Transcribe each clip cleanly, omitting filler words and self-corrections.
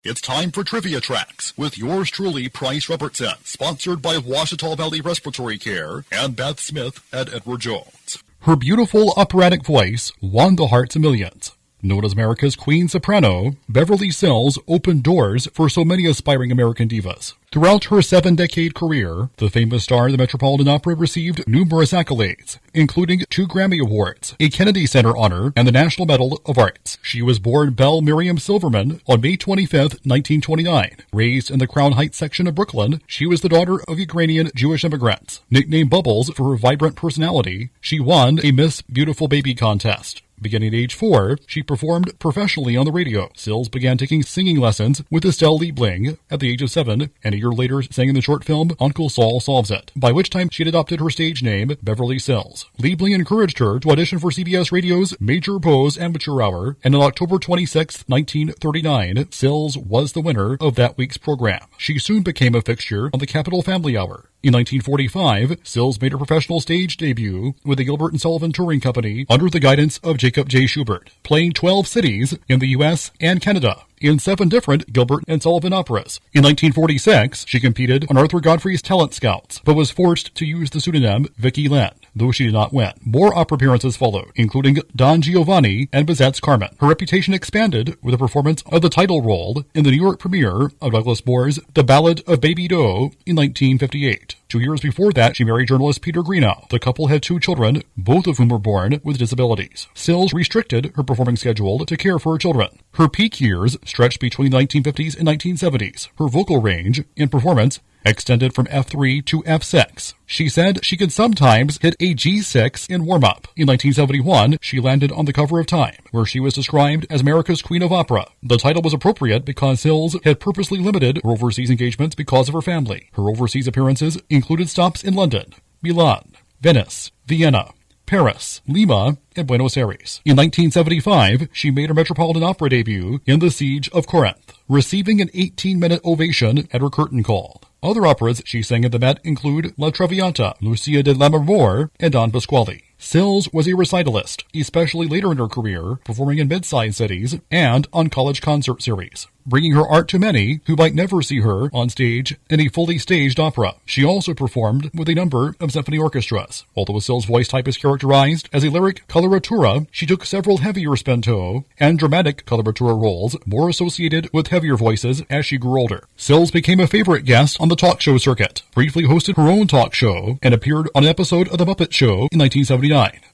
It's time for Trivia Tracks with yours truly, Price Robertson, sponsored by Washita Valley Respiratory Care and Beth Smith at Edward Jones. Her beautiful operatic voice won the hearts of millions. Known as America's Queen Soprano, Beverly Sills opened doors for so many aspiring American divas. Throughout her 7-decade career, the famous star of the Metropolitan Opera received numerous accolades, including 2 Grammy Awards, a Kennedy Center honor, and the National Medal of Arts. She was born Belle Miriam Silverman on May 25, 1929. Raised in the Crown Heights section of Brooklyn, she was the daughter of Ukrainian Jewish immigrants. Nicknamed Bubbles for her vibrant personality, she won a Miss Beautiful Baby contest. Beginning at age 4, she performed professionally on the radio. Sills began taking singing lessons with Estelle Liebling at the age of 7, and a year later sang in the short film Uncle Saul Solves It, by which time she had adopted her stage name, Beverly Sills. Liebling encouraged her to audition for CBS Radio's Major Pose Amateur Hour, and on October 26, 1939, Sills was the winner of that week's program. She soon became a fixture on the Capitol Family Hour. In 1945, Sills made her professional stage debut with the Gilbert and Sullivan Touring Company under the guidance of Jacob J. Schubert, playing 12 cities in the U.S. and Canada in 7 different Gilbert and Sullivan operas. In 1946, she competed on Arthur Godfrey's Talent Scouts, but was forced to use the pseudonym Vicki Lynn, though she did not win. More opera appearances followed, including Don Giovanni and Bizet's Carmen. Her reputation expanded with a performance of the title role in the New York premiere of Douglas Moore's The Ballad of Baby Doe in 1958. 2 years before that, she married journalist Peter Greenough. The couple had 2 children, both of whom were born with disabilities. Sills restricted her performing schedule to care for her children. Her peak years stretched between the 1950s and 1970s. Her vocal range in performance extended from F3 to F6. She said she could sometimes hit a G6 in warm-up. In 1971, she landed on the cover of Time, where she was described as America's Queen of Opera. The title was appropriate because Sills had purposely limited her overseas engagements because of her family. Her overseas appearances included stops in London, Milan, Venice, Vienna, Paris, Lima, and Buenos Aires. In 1975, she made her Metropolitan Opera debut in The Siege of Corinth, receiving an 18-minute ovation at her curtain call. Other operas she sang at the Met include La Traviata, Lucia de Lammermoor, and Don Pasquale. Sills was a recitalist, especially later in her career, performing in mid-sized cities and on college concert series, bringing her art to many who might never see her on stage in a fully staged opera. She also performed with a number of symphony orchestras. Although Sills' voice type is characterized as a lyric coloratura, she took several heavier spento and dramatic coloratura roles, more associated with heavier voices as she grew older. Sills became a favorite guest on the talk show circuit, briefly hosted her own talk show, and appeared on an episode of The Muppet Show in 1979.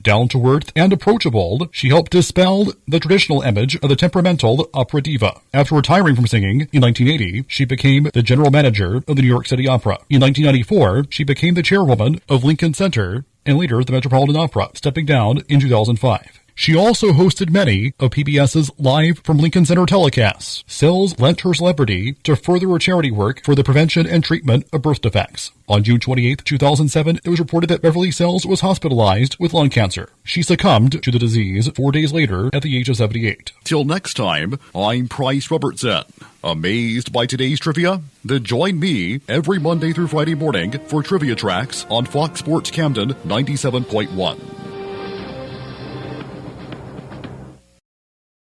Down to earth and approachable, she helped dispel the traditional image of the temperamental opera diva. After retiring from singing in 1980, she became the general manager of the New York City Opera. In 1994, she became the chairwoman of Lincoln Center and later the Metropolitan Opera, stepping down in 2005. She also hosted many of PBS's Live from Lincoln Center telecasts. Sills lent her celebrity to further her charity work for the prevention and treatment of birth defects. On June 28, 2007, it was reported that Beverly Sills was hospitalized with lung cancer. She succumbed to the disease 4 days later at the age of 78. Till next time, I'm Price Robertson. Amazed by today's trivia? Then join me every Monday through Friday morning for Trivia Tracks on Fox Sports Camden 97.1.